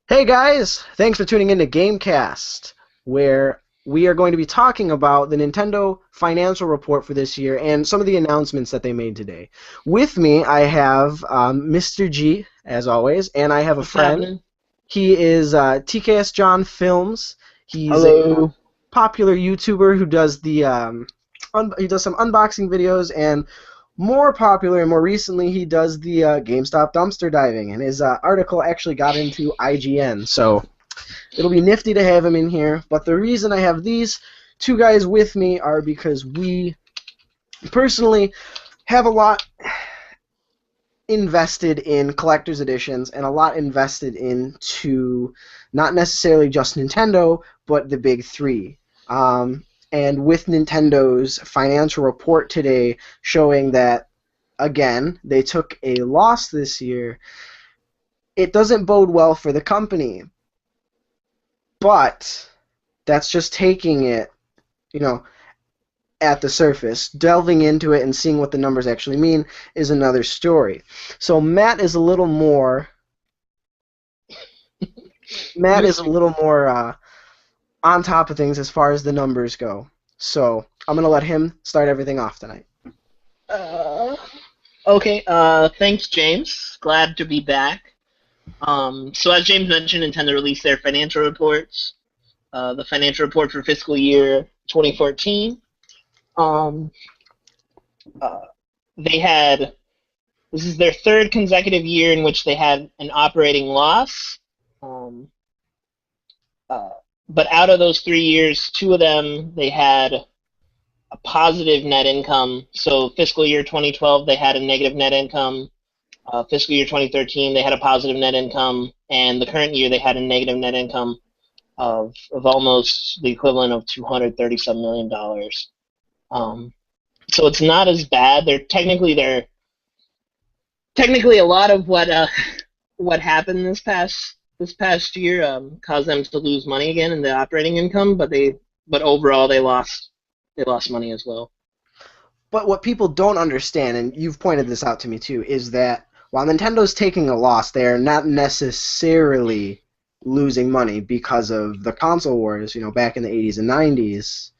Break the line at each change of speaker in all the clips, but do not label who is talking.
Hey guys, thanks for tuning in to GameCast, where we are going to be talking about the Nintendo financial report for this year and some of the announcements that they made today. With me, I have Mr. G, as always, and I have a
What's
friend.
happening?
He is TKS John Films. He's a
Hello.
popular YouTuber who does he does some unboxing videos, and more popular and more recently he does the GameStop dumpster diving, and his article actually got into IGN, so it'll be nifty to have him in here. But the reason I have these two guys with me are because we personally have a lot invested in collector's editions and a lot invested into not necessarily just Nintendo, but the big three. And with Nintendo's financial report today showing that, again, they took a loss this year, it doesn't bode well for the company. But that's just taking it, you know, at the surface. Delving into it and seeing what the numbers actually mean is another story. So Matt is a little more on top of things as far as the numbers go. So I'm gonna let him start everything off tonight.
Uh, okay. Thanks, James. Glad to be back. So as James mentioned, Nintendo released their financial reports. The financial report for fiscal year 2014. Um, uh, they had This is their third consecutive year in which they had an operating loss. Um, uh, but out of those 3 years, two of them they had a positive net income. So fiscal year 2012 they had a negative net income. Fiscal year 2013 they had a positive net income, and the current year they had a negative net income of almost the equivalent of $237 million. So it's not as bad. They're technically a lot of what happened this past year caused them to lose money again in the operating income, but overall they lost money as well.
But what people don't understand, and you've pointed this out to me too, is that while Nintendo's taking a loss, they are not necessarily losing money because of the console wars, back in the 80s and 90s.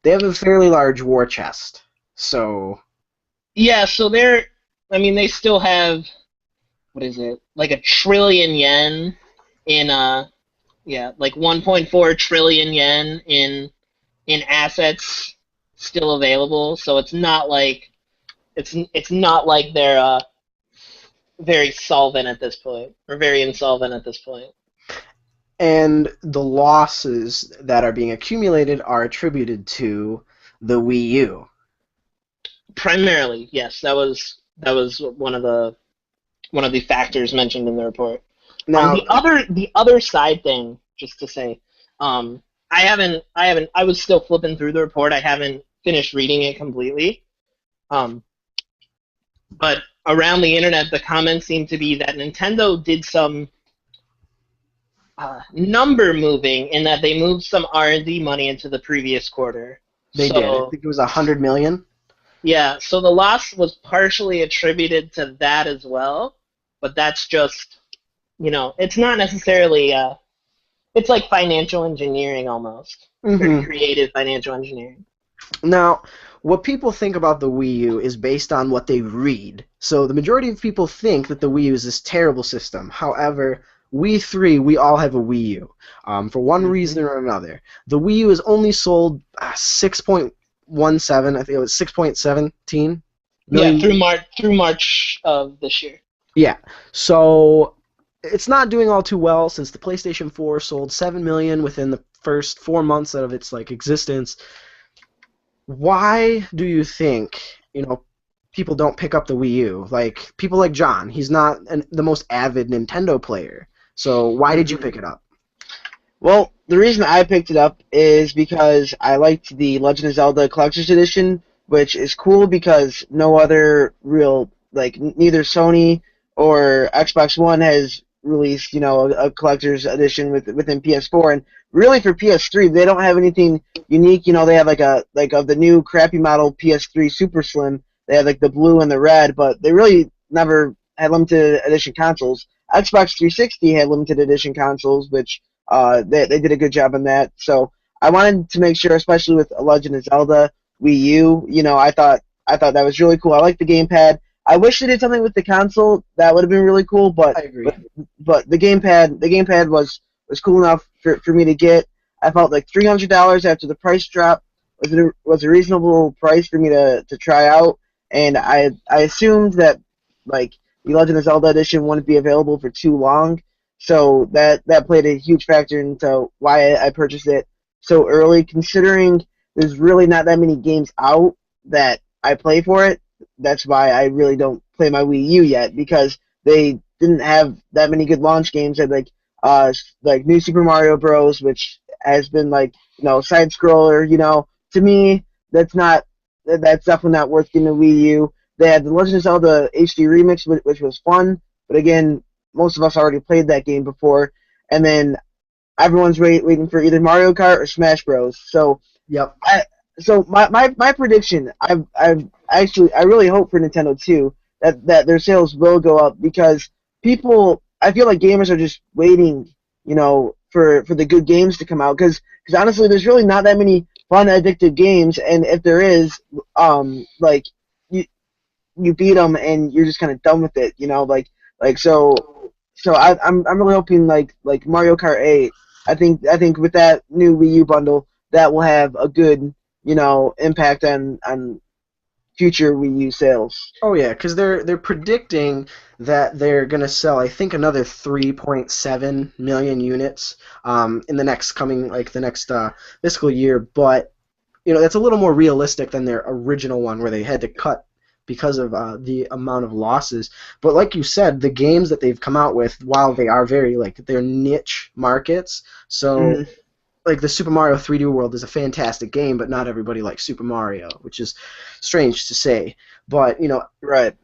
They have a fairly large war chest. So,
Yeah, so they still have, what is it, like a trillion yen in yeah, like 1.4 trillion yen in assets still available. So it's not like they're very solvent at this point, or very insolvent at this point.
and the losses that are being accumulated are attributed to the Wii U.
Primarily, yes, that was one of the factors mentioned in the report.
Now,
The other side thing, just to say, I was still flipping through the report. I haven't finished reading it completely. Um, but around the internet, the comments seem to be that Nintendo did some number moving in that they moved some R&D money into the previous quarter.
they did. I
So
think it was 100 million.
yeah, so the loss was partially attributed to that as well, but that's just, it's not necessarily, it's like financial engineering almost. Very
Hmm.
creative financial engineering.
Now, what people think about the Wii U is based on what they read. So the majority of people think that the Wii U is this terrible system. However, we all have a Wii U, for one
Hmm.
reason or another. The Wii U is only sold 6.17, I think it was 6.17
Yeah,
million.
through March of this year.
Yeah, so it's not doing all too well since the PlayStation 4 sold 7 million within the first 4 months of its existence. Why do you think, people don't pick up the Wii U? Like people like John, he's not the most avid Nintendo player. So why did you
Hmm.
pick it up?
Well, the reason I picked it up is because I liked the Legend of Zelda Collector's Edition, which is cool because no other real, like, neither Sony or Xbox One has released, a collector's edition within PS4. And really for PS3, they don't have anything unique. They have of the new crappy model PS3 Super Slim, they have like the blue and the red, but they really never had limited edition consoles Xbox 360 had limited edition consoles, which they did a good job on that. So I wanted to make sure, especially with Legend of Zelda Wii U, I thought that was really cool. I like the gamepad. I wish they did something with the console that would have been really cool,
I agree.
but the gamepad was cool enough for me to get. I felt like $300 after the price drop was a reasonable price for me to try out, and I assumed that like the Legend of Zelda edition wouldn't be available for too long, so that played a huge factor into why I purchased it so early. Considering there's really not that many games out that I play for it, that's why I really don't play my Wii U yet, because they didn't have that many good launch games. They had like New Super Mario Bros, which has been like side scroller. To me, that's definitely not worth getting a Wii U. They had the Legend of Zelda HD Remix, which was fun, but again, most of us already played that game before, and then everyone's waiting for either Mario Kart or Smash Bros. So
Yep.
my prediction, I really hope for Nintendo too that their sales will go up, because I feel like gamers are just waiting, for the good games to come out, because honestly, there's really not that many fun, addictive games, and if there is, like you beat them and you're just kind of done with it, so I'm really hoping like Mario Kart 8. I think with that new Wii U bundle, that will have a good impact on future Wii U sales.
Oh yeah, because they're predicting that they're gonna sell, I think, another 3.7 million units in the next fiscal year. But that's a little more realistic than their original one, where they had to cut because of the amount of losses. But like you said, the games that they've come out with, while they are very they're niche markets, so. Like the Super Mario 3D World is a fantastic game, but not everybody likes Super Mario, which is strange to say. But
Right.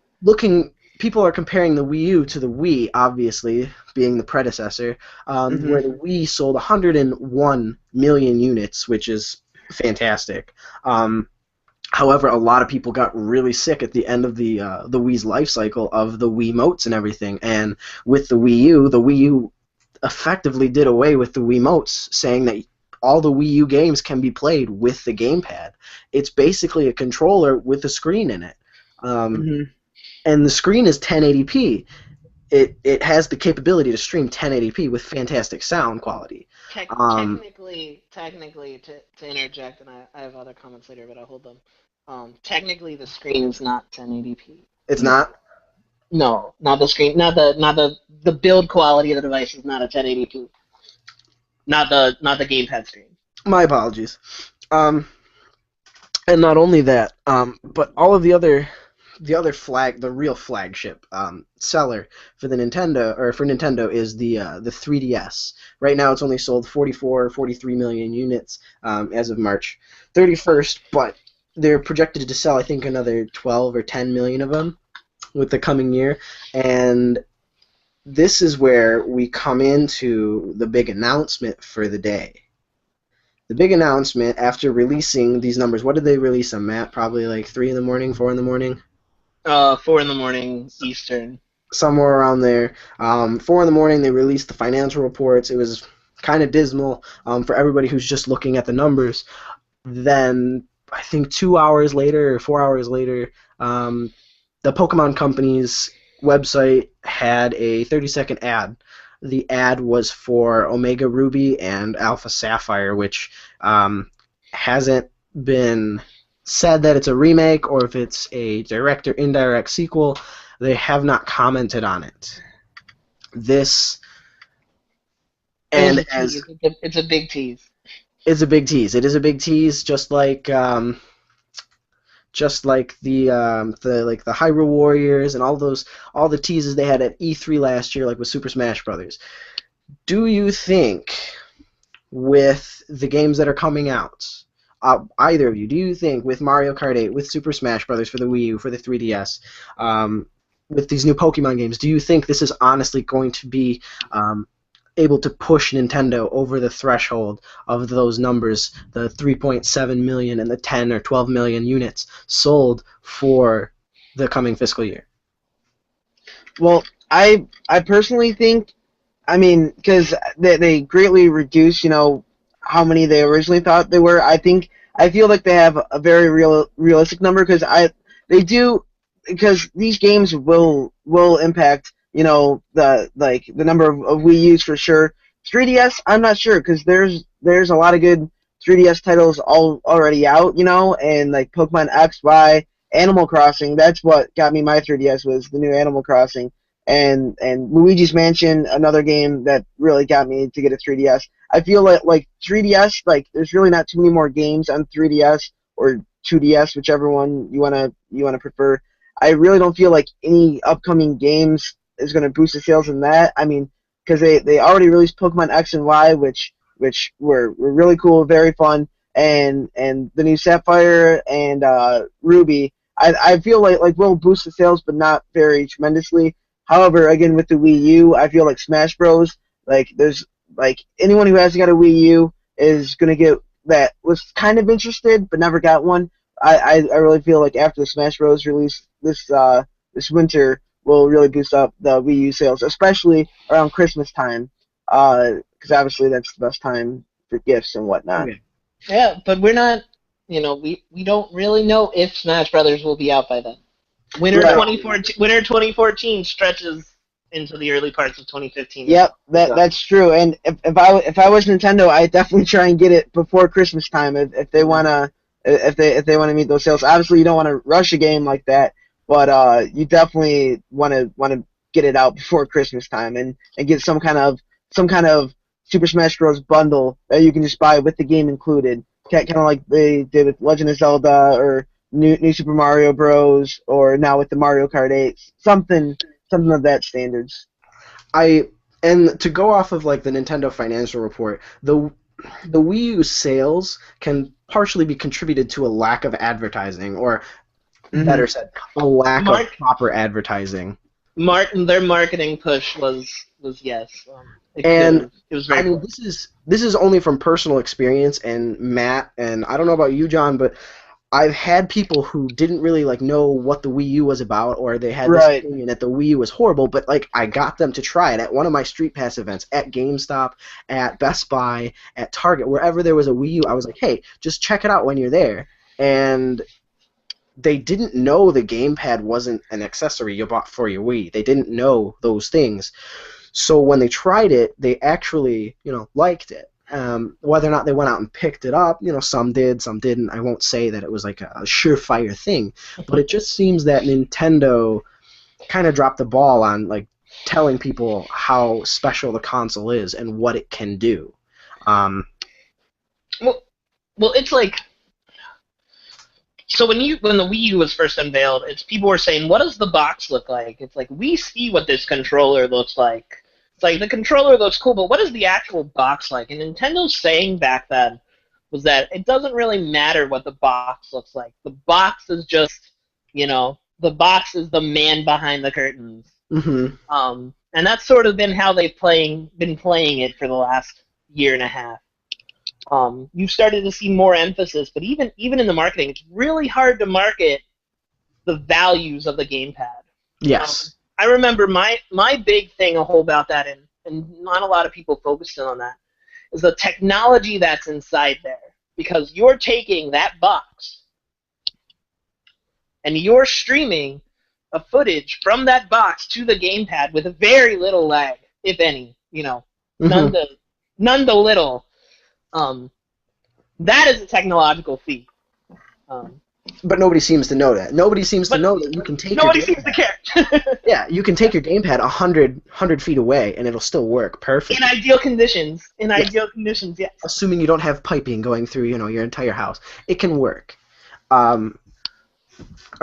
people are comparing the Wii U to the Wii, obviously being the predecessor, where the Wii sold 101 million units, which is fantastic. However, a lot of people got really sick at the end of the Wii's life cycle of the Wiimotes and everything, and with the Wii U effectively did away with the Wiimotes, saying that all the Wii U games can be played with the gamepad. It's basically a controller with a screen in it, and the screen is 1080p. It has the capability to stream 1080p with fantastic sound quality.
Technically, to interject, and I have other comments later, but I'll hold them. Technically, the screen is not 1080p.
It's not?
No, not the screen. Not the build quality of the device is not a 1080p. Not the gamepad screen.
My apologies. And not only that, but all of the real flagship seller for Nintendo is the 3DS. Right now, it's only sold 43 million units as of March 31st, but they're projected to sell, I think, another 12 or 10 million of them with the coming year, and this is where we come into the big announcement for the day. The big announcement after releasing these numbers. What did they release them, Matt? Probably like 3 in the morning, 4 in the morning?
4 in the morning Eastern.
Somewhere around there. 4 in the morning, they released the financial reports. It was kind of dismal for everybody who's just looking at the numbers. Then, I think 2 hours later or 4 hours later, the Pokemon Company's website had a 30-second ad. The ad was for Omega Ruby and Alpha Sapphire, which hasn't been said that it's a remake or if it's a direct or indirect sequel. They have not commented on it. It's
a big tease.
It's a big tease. It is a big tease, just like the Hyrule Warriors and all the teases they had at E3 last year, like with Super Smash Brothers. Do you think, with the games that are coming out, either of you, do you think with Mario Kart 8, with Super Smash Brothers for the Wii U, for the 3DS, with these new Pokemon games, do you think this is honestly going to be able to push Nintendo over the threshold of those numbers, the 3.7 million and the 10 or 12 million units sold for the coming fiscal year?
Well, I personally think, I mean, because they greatly reduce, how many they originally thought they were. I feel like they have a very realistic number they do because these games will impact, the number of Wii U's for sure. 3DS, I'm not sure because there's a lot of good 3DS titles already out, and like Pokemon X, Y, Animal Crossing. That's what got me my 3DS was the new Animal Crossing and Luigi's Mansion, another game that really got me to get a 3DS. I feel like 3DS, like there's really not too many more games on 3DS or 2DS, whichever one you wanna prefer. I really don't feel like any upcoming games is gonna boost the sales in that. I mean, because they already released Pokemon X and Y, which were really cool, very fun, and the new Sapphire and Ruby. I feel like will boost the sales, but not very tremendously. However, again with the Wii U, I feel like Smash Bros. There's anyone who hasn't got a Wii U is gonna get that was kind of interested but never got one. I really feel like after the Smash Bros. Release this winter will really boost up the Wii U sales, especially around Christmas time, because obviously that's the best time for gifts and whatnot.
Okay.
Yeah, but we're not. We don't really know if Smash Brothers will be out by then. Winter
Right.
2014 stretches into the early parts of 2015.
Yep, that's true. And if I was Nintendo, I'd definitely try and get it before Christmas time if they wanna meet those sales. Obviously, you don't want to rush a game like that, but you definitely wanna get it out before Christmas time and get some kind of Super Smash Bros. Bundle that you can just buy with the game included, kind of like they did with Legend of Zelda or New Super Mario Bros. Or now with the Mario Kart 8, something of that standards.
And to go off of like the Nintendo financial report, the Wii U sales can partially be contributed to a lack of advertising, or better said, a lack of proper advertising.
Their marketing push was yes.
And
it was very.
I mean, this is only from personal experience, and Matt, and I don't know about you, John, but I've had people who didn't really know what the Wii U was about, or they had this opinion that the Wii U was horrible, but I got them to try it at one of my Street Pass events, at GameStop, at Best Buy, at Target, wherever there was a Wii U. I was like, hey, just check it out when you're there. And they didn't know the gamepad wasn't an accessory you bought for your Wii. They didn't know those things. So when they tried it, they actually, liked it. Whether or not they went out and picked it up, some did, some didn't. I won't say that it was like a surefire thing, but it just seems that Nintendo kind of dropped the ball on telling people how special the console is and what it can do.
Well, it's so when the Wii U was first unveiled, people were saying, "What does the box look like?" It's like we see what this controller looks like. It's like the controller looks cool, but what is the actual box like? And Nintendo's saying back then was that it doesn't really matter what the box looks like. The box is just, the box is the man behind the curtains.
Mm-hmm.
And that's sort of been how they've been playing it for the last year and a half. You've started to see more emphasis, but even in the marketing, it's really hard to market the values of the gamepad.
Yes.
I remember my big thing about that, and not a lot of people focused in on that, is the technology that's inside there. Because you're taking that box and you're streaming a footage from that box to the gamepad with very little lag, if any. None to little. That is a technological feat.
But nobody seems to know that. Nobody seems to know that you can take
nobody seems to care.
Yeah, you can take your gamepad 100 feet away, and it'll still work perfect.
In ideal conditions. Ideal conditions, yes.
Assuming you don't have piping going through, your entire house. It can work. I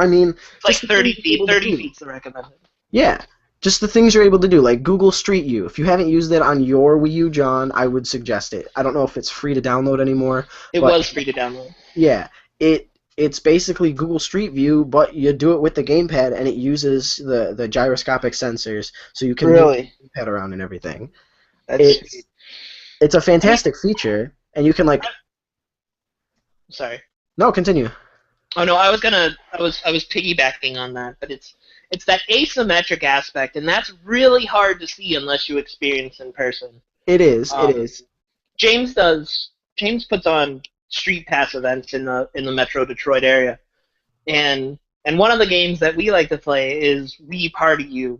mean...
It's 30 feet. 30 feet's the recommended.
Yeah. Just the things you're able to do, like Google Street View. If you haven't used it on your Wii U, John, I would suggest it. I don't know if it's free to download anymore.
It was free to download.
Yeah. It's basically Google Street View, but you do it with the gamepad, and it uses the gyroscopic sensors, so you can move the gamepad around and everything. It's a fantastic feature, and you can
Sorry.
No, continue.
Oh no, I was piggybacking on that, but it's it's that asymmetric aspect, and that's really hard to see unless you experience in person.
It is. It
Um,
is.
James puts on street pass events in the Metro Detroit area, and one of the games that we like to play is We Party You,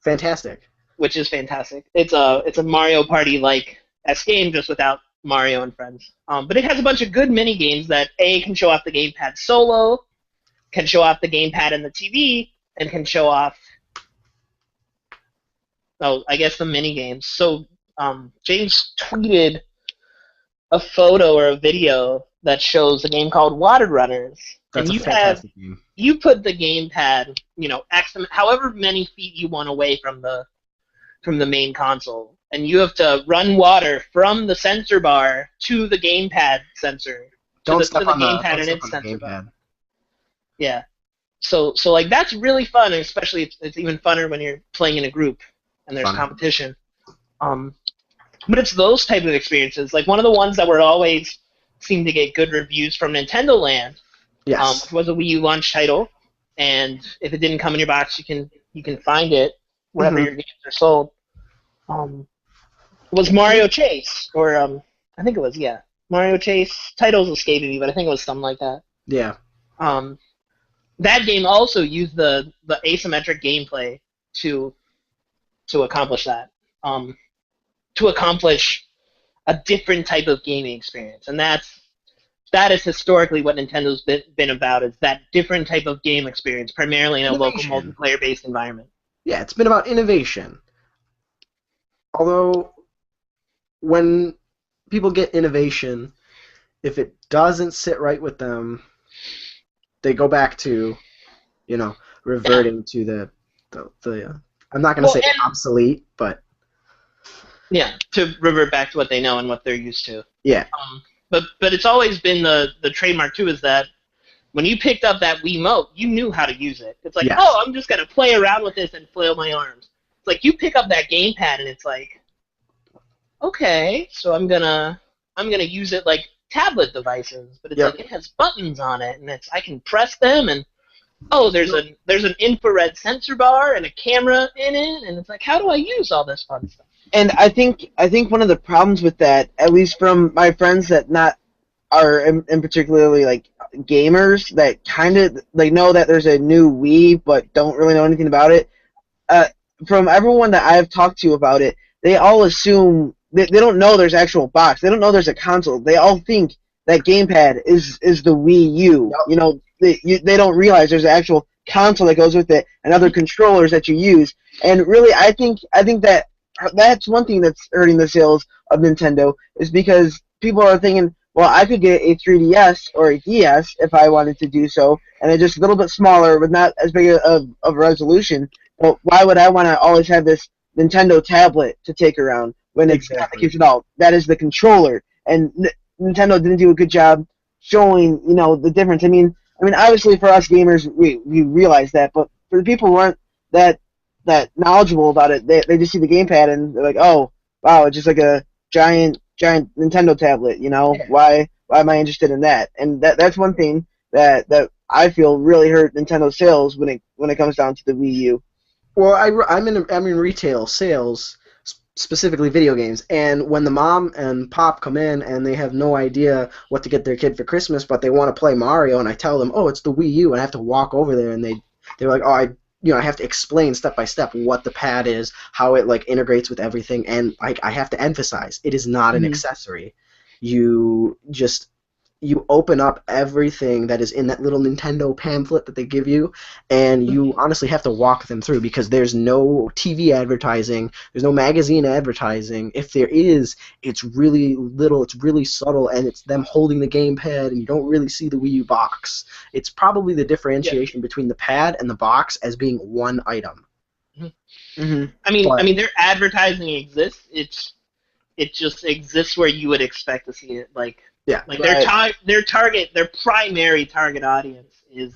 Fantastic.
which is fantastic. It's a Mario Party like S game, just without Mario and friends. But it has a bunch of good mini games that can show off the gamepad solo, can show off the gamepad and the TV, and can show off I guess the mini games. So James tweeted a photo or a video that shows a game called Water Runners,
That's
and
a fantastic game.
you put the gamepad, however many feet you want away from the main console, and you have to run water from the sensor bar to the gamepad sensor to the gamepad and its sensor bar. Yeah. So like that's really fun, and especially it's even funner when you're playing in a group and there's competition. But it's those type of experiences. Like one of the ones that were always seemed to get good reviews from Nintendo Land.
Yes.
Was a Wii U launch title, and if it didn't come in your box, you can find it wherever your games are sold. Was Mario Chase, or I think it was Mario Chase. Title's escaping me, but I think it was something like that.
Yeah.
That game also used the asymmetric gameplay to accomplish that. To accomplish a different type of gaming experience, and that is historically what Nintendo's been about, is that different type of game experience, primarily in a local multiplayer-based environment.
Yeah, it's been about innovation. Although, when people get innovation, if it doesn't sit right with them, they go back to, reverting to the I'm not going to say obsolete, but...
Yeah, to revert back to what they know and what they're used to.
Yeah.
But it's always been the trademark too, is that when you picked up that Wiimote, you knew how to use it. It's like, I'm just gonna play around with this and flail my arms. It's like you pick up that gamepad and it's like, okay, so I'm gonna use it like tablet devices, but it's like it has buttons on it, and I can press them, and there's an infrared sensor bar and a camera in it, and it's like, how do I use all this fun stuff?
And I think one of the problems with that, at least from my friends that are in particularly like gamers that kind of know that there's a new Wii but don't really know anything about it. From everyone that I've talked to about it, they all assume they don't know there's actual box. They don't know there's a console. They all think that gamepad is the Wii U. Yep. They don't realize there's an actual console that goes with it and other controllers that you use. And really, I think that. That's one thing that's hurting the sales of Nintendo, is because people are thinking, well, I could get a 3DS or a DS if I wanted to do so, and it's just a little bit smaller with not as big of a resolution. Well, why would I want to always have this Nintendo tablet to take around when it's not the case at all? That is the controller, and Nintendo didn't do a good job showing, the difference. I mean, obviously for us gamers, we realize that, but for the people who aren't that knowledgeable about it, they just see the gamepad and they're like, oh, wow, it's just like a giant Nintendo tablet, Yeah. Why am I interested in that? And that's one thing that I feel really hurt Nintendo's sales when it comes down to the Wii U.
Well, I'm in retail sales, specifically video games, and when the mom and pop come in and they have no idea what to get their kid for Christmas, but they want to play Mario, and I tell them, it's the Wii U, and I have to walk over there, and they're like, I have to explain step by step what the pad is, how it integrates with everything, and I have to emphasize it is not an accessory. You open up everything that is in that little Nintendo pamphlet that they give you, and you honestly have to walk them through, because there's no TV advertising, there's no magazine advertising. If there is, it's really little, it's really subtle, and it's them holding the gamepad, and you don't really see the Wii U box. It's probably the differentiation between the pad and the box as being one item.
I mean, their advertising exists. It just exists where you would expect to see it, their primary target audience is,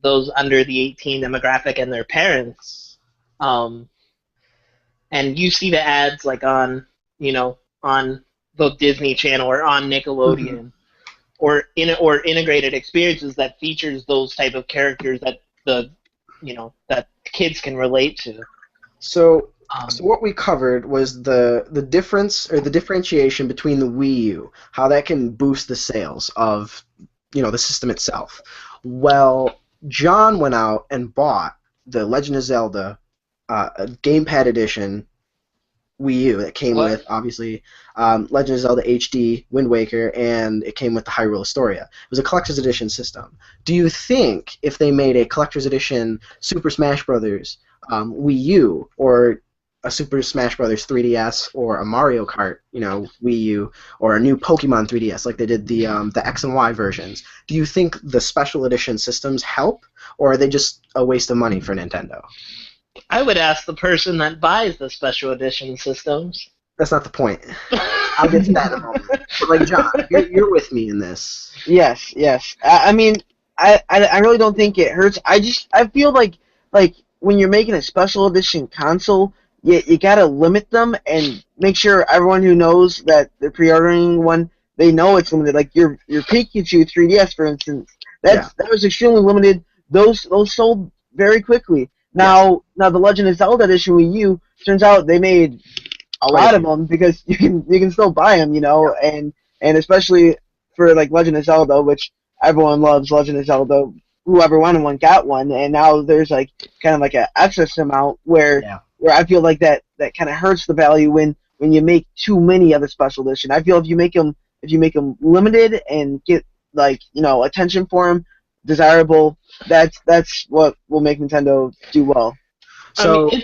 those under the 18 demographic and their parents, and you see the ads on the Disney Channel or on Nickelodeon, or integrated experiences that features those type of characters that that kids can relate to.
So what we covered was the difference or the differentiation between the Wii U, how that can boost the sales of the system itself. Well, John went out and bought the Legend of Zelda Gamepad Edition Wii U that came with, obviously, Legend of Zelda HD, Wind Waker, and it came with the Hyrule Historia. It was a collector's edition system. Do you think if they made a collector's edition Super Smash Bros. Wii U, or a Super Smash Bros. 3DS, or a Mario Kart, Wii U, or a new Pokemon 3DS, like they did the X and Y versions, do you think the special edition systems help, or are they just a waste of money for Nintendo?
I would ask the person that buys the special edition systems.
That's not the point. I'll get to that in a moment. But, like, John, you're with me in this.
Yes. I mean, I really don't think it hurts. I feel like when you're making a special edition console, you gotta limit them and make sure everyone who knows that they're pre-ordering one, they know it's limited. Like your Pikachu 3DS, for instance, that was extremely limited. Those sold very quickly. Now the Legend of Zelda Edition Wii U, turns out they made a lot of them because you can still buy them, and especially for like Legend of Zelda, which everyone loves Legend of Zelda. Whoever wanted one got one, and now there's like kind of like an excess amount where I feel like that kind of hurts the value when you make too many of the special edition. I feel if you make them limited and get like attention for them, desirable, that's what will make Nintendo do well.
So
I mean,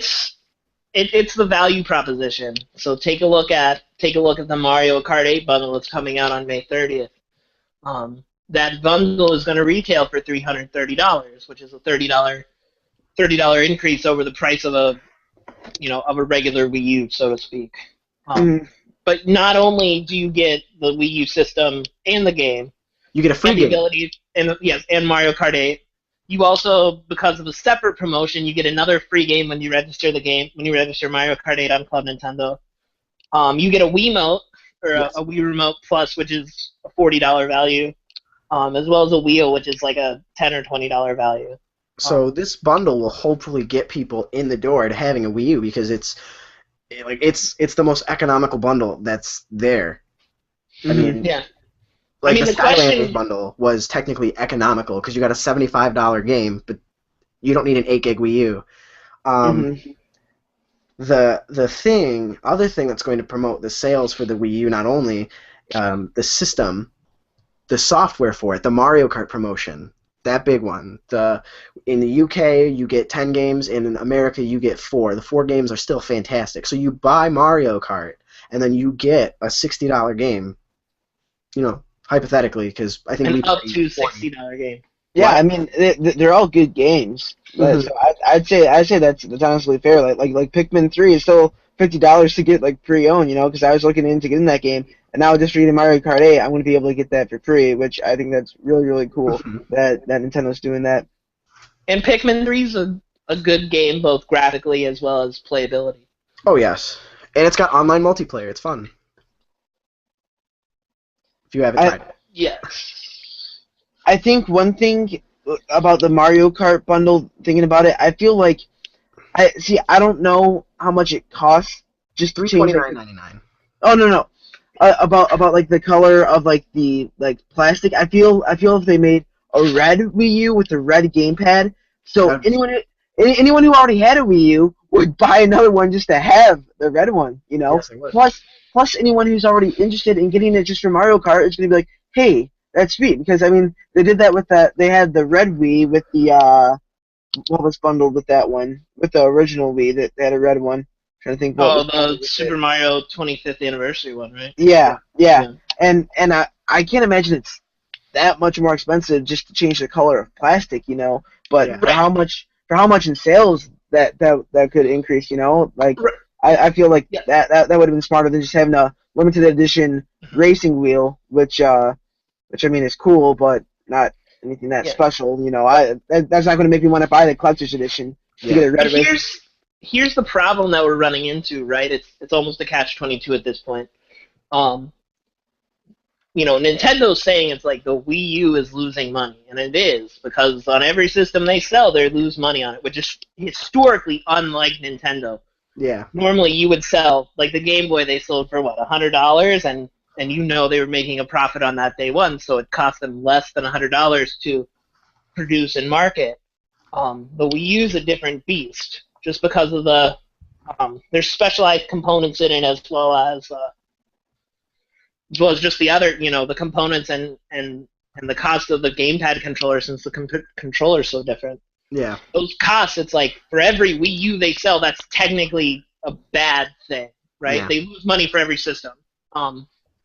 it's the value proposition. So take a look at the Mario Kart 8 bundle that's coming out on May 30th. That bundle is going to retail for $330, which is a $30 increase over the price of a regular Wii U, so to speak. But not only do you get the Wii U system and the game,
you get a free game.
And Mario Kart 8. You also, because of a separate promotion, you get another free game when you register Mario Kart 8 on Club Nintendo. You get a Wiimote, or a Wii Remote Plus, which is a $40 value, as well as a wheel, which is like a $10 or $20 value.
So this bundle will hopefully get people in the door to having a Wii U because it's the most economical bundle that's there. I mean, the Skylanders bundle was technically economical because you got a $75 game, but you don't need an 8 gig Wii U. The other thing that's going to promote the sales for the Wii U, not only the system, the software for it, the Mario Kart promotion, that big one. In the UK you get 10 games, and in America you get 4. The 4 games are still fantastic. So you buy Mario Kart, and then you get a $60 game. Hypothetically, because I think
up to $60 game.
Yeah, I mean they're all good games. So I'd say that's honestly fair. Like Pikmin 3 is still $50 to get like pre-owned. Because I was looking into getting that game, and now just reading Mario Kart 8, I'm going to be able to get that for free, which I think that's really really cool that Nintendo's doing that.
And Pikmin 3 is a good game, both graphically as well as playability.
Oh yes, and it's got online multiplayer. It's fun. If you haven't tried it.
Yes.
I think one thing about the Mario Kart bundle, thinking about it, I feel like I don't know how much it costs. Just
$329.99.
Oh no. About like the color of like the plastic. I feel if they made a red Wii U with a red gamepad, so anyone who already had a Wii U would buy another one just to have the red one.
Yes, they would.
Plus, anyone who's already interested in getting it just for Mario Kart is going to be like, hey, that's sweet. Because, I mean, they did that with they had the red Wii with the, what was bundled with that one? With the original Wii, that they had a red one. I'm trying to think what
the Super Mario 25th anniversary one, right?
Yeah. And I can't imagine it's that much more expensive just to change the color of plastic, But for how much in sales that could increase, like... Right. I feel like that would have been smarter than just having a limited edition racing wheel, which I mean is cool, but not anything that special. That's not going to make me want to buy the collector's edition to get a red racing.
Here's the problem that we're running into, right? It's almost a catch-22 at this point. Nintendo's saying it's like the Wii U is losing money, and it is, because on every system they sell, they lose money on it, which is historically unlike Nintendo.
Yeah.
Normally, you would sell, like the Game Boy, they sold for what, $100, and they were making a profit on that day one, so it cost them less than $100 to produce and market. The Wii U is a different beast, just because of there's specialized components in it, as well as just the other, the components and the cost of the gamepad controller, since the controller is so different.
Yeah.
Those costs, it's like for every Wii U they sell, that's technically a bad thing, right?
Yeah.
They lose money for every system.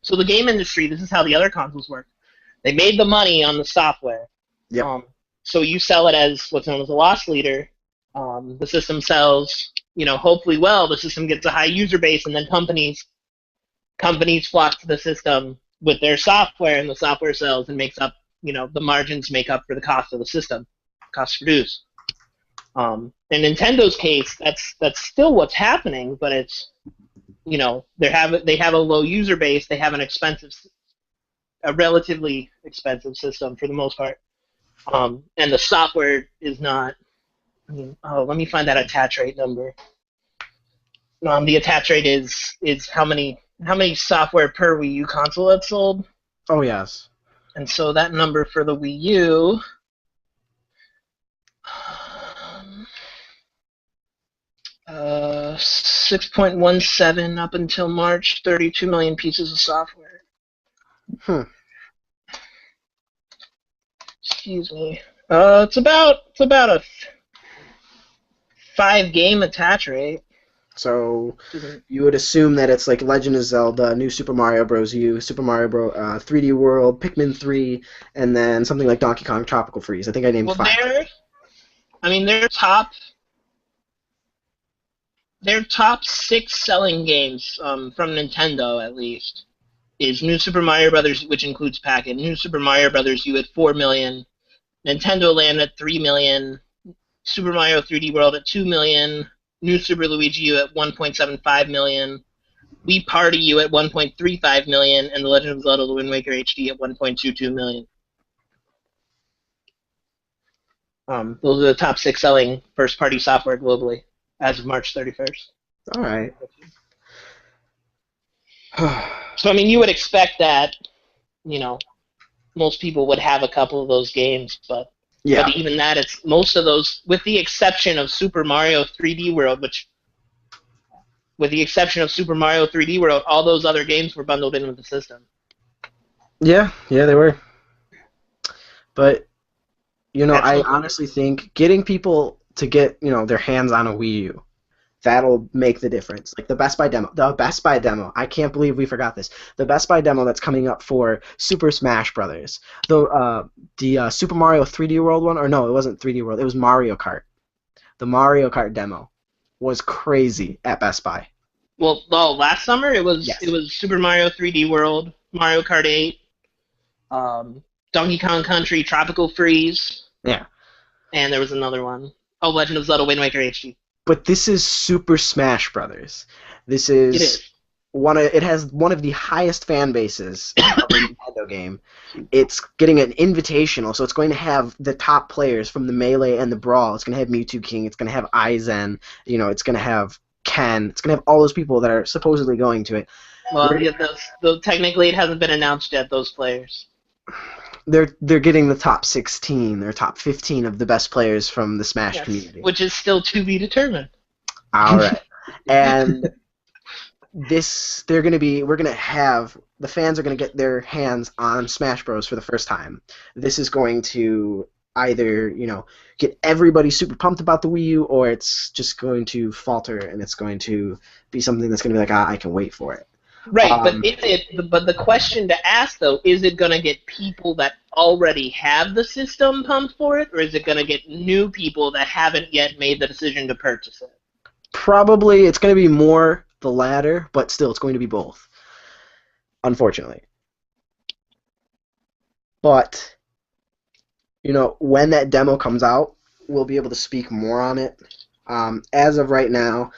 So the game industry, this is how the other consoles work. They made the money on the software.
Yep.
So you sell it as what's known as a loss leader. The system sells, hopefully well. The system gets a high user base, and then companies flock to the system with their software, and the software sells and makes up, the margins make up for the cost of the system, cost to produce. In Nintendo's case, that's still what's happening, but it's, they have a low user base, they have a relatively expensive system for the most part, and the software is not. Let me find that attach rate number. The attach rate is how many software per Wii U console that's sold.
Oh, yes.
And so that number for the Wii U, 6.17 up until March, 32 million pieces of software. Excuse me. It's about a 5-game attach rate.
So you would assume that it's like Legend of Zelda, New Super Mario Bros. U, Super Mario Bros. 3D World, Pikmin 3, and then something like Donkey Kong Tropical Freeze. I think I named 5.
Their top 6 selling games from Nintendo, at least, is New Super Mario Bros., which includes Pac-Man, New Super Mario Bros. U at 4 million, Nintendo Land at 3 million, Super Mario 3D World at 2 million, New Super Luigi U at 1.75 million, Wii Party U at 1.35 million, and The Legend of Zelda: The Wind Waker HD at 1.22 million. Those are the top 6 selling first-party software globally as of March 31st.
All right.
So, you would expect that, most people would have a couple of those games, but even that, it's most of those, with the exception of Super Mario 3D World, all those other games were bundled in with the system.
Yeah, they were. But, I honestly think getting people to get, their hands on a Wii U, that'll make the difference. Like the Best Buy demo. I can't believe we forgot this. The Best Buy demo that's coming up for Super Smash Brothers. The Super Mario 3D World one, or no, it wasn't 3D World. It was Mario Kart. The Mario Kart demo was crazy at Best Buy.
Well, last summer it was Super Mario 3D World, Mario Kart 8, Donkey Kong Country, Tropical Freeze.
Yeah.
And there was another one. Oh, Legend of Zelda: Wind Waker HD.
But this is Super Smash Brothers. It is. It has one of the highest fan bases of a Nintendo game. It's getting an invitational, so it's going to have the top players from the Melee and the Brawl. It's going to have Mewtwo King. It's going to have Aizen. It's going to have Ken. It's going to have all those people that are supposedly going to it.
Well, technically it hasn't been announced yet, those players.
They're getting the top 16 or top 15 of the best players from the Smash community,
which is still to be determined.
All right, and the fans are gonna get their hands on Smash Bros for the first time. This is going to either get everybody super pumped about the Wii U, or it's just going to falter and it's going to be something that's going to be like, I can wait for it.
Right, but the question to ask, though, is it going to get people that already have the system pumped for it, or is it going to get new people that haven't yet made the decision to purchase it?
Probably it's going to be more the latter, but still it's going to be both, unfortunately. But, when that demo comes out, we'll be able to speak more on it. As of right now,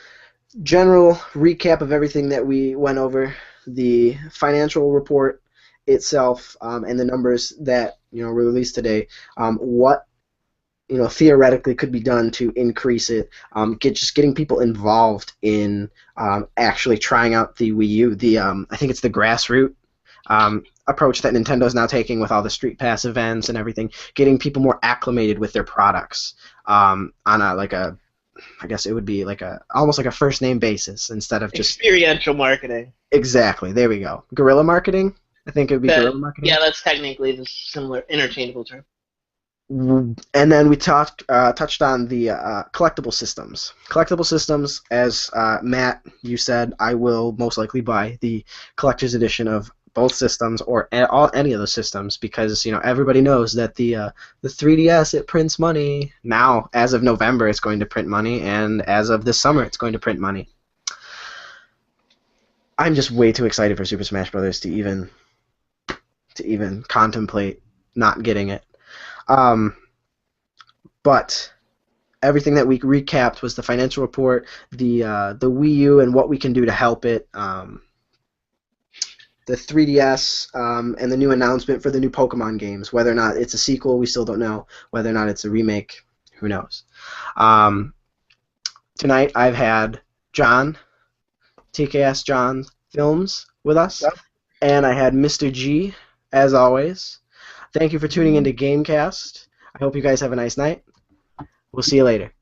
general recap of everything that we went over: the financial report itself and the numbers that were released today, what theoretically could be done to increase it, just getting people involved in actually trying out the Wii U. I think it's the grassroots approach that Nintendo's now taking with all the Street Pass events and everything, getting people more acclimated with their products on I guess it would be almost like a first name basis instead of just
experiential marketing.
Exactly. There we go. Guerrilla marketing. I think it would be guerrilla marketing.
Yeah, that's technically the similar interchangeable term.
And then we touched on the collectible systems. Collectible systems, as Matt, you said, I will most likely buy the collector's edition of both systems or any of those systems because everybody knows that the 3DS, it prints money. Now, as of November, it's going to print money, and as of this summer, it's going to print money. I'm just way too excited for Super Smash Bros. to even contemplate not getting it. But everything that we recapped was the financial report, the Wii U and what we can do to help it, the 3DS, and the new announcement for the new Pokemon games. Whether or not it's a sequel, we still don't know. Whether or not it's a remake, who knows. Tonight I've had John, TKS John Films, with us, and I had Mr. G, as always. Thank you for tuning into Gamecast. I hope you guys have a nice night. We'll see you later.